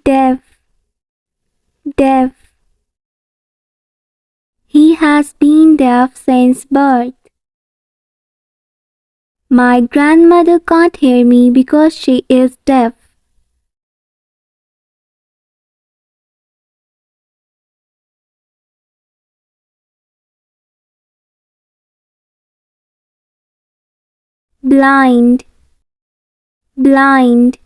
deaf, deaf. He has been deaf since birth. My grandmother can't hear me because she is deaf. Blind, blind.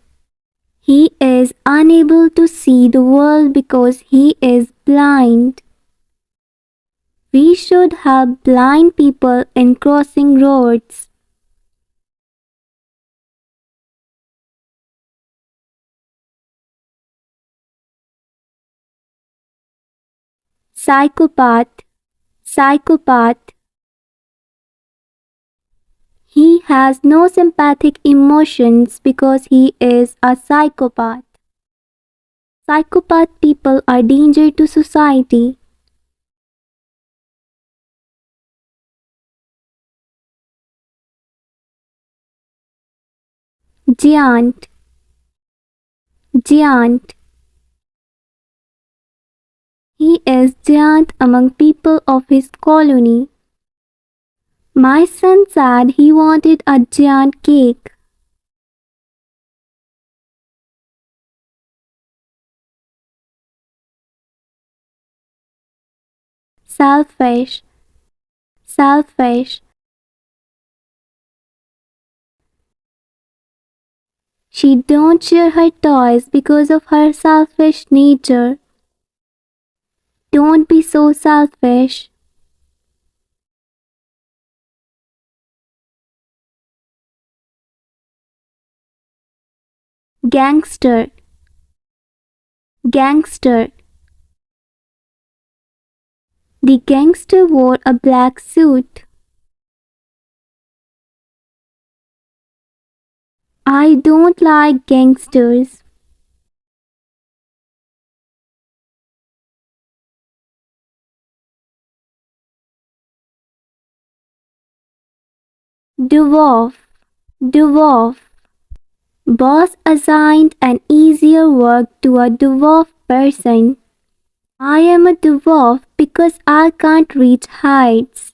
He is unable to see the world because he is blind. We should help blind people in crossing roads. Psychopath, psychopath. He has no sympathetic emotions because he is a psychopath. Psychopath people are danger to society. Giant, giant. He is giant among people of his colony. My son said he wanted a giant cake. Selfish, selfish. She don't share her toys because of her selfish nature. Don't be so selfish. Gangster, gangster. The gangster wore a black suit. I don't like gangsters. Dwarf, dwarf. Boss assigned an easier work to a dwarf person. I am a dwarf because I can't reach heights.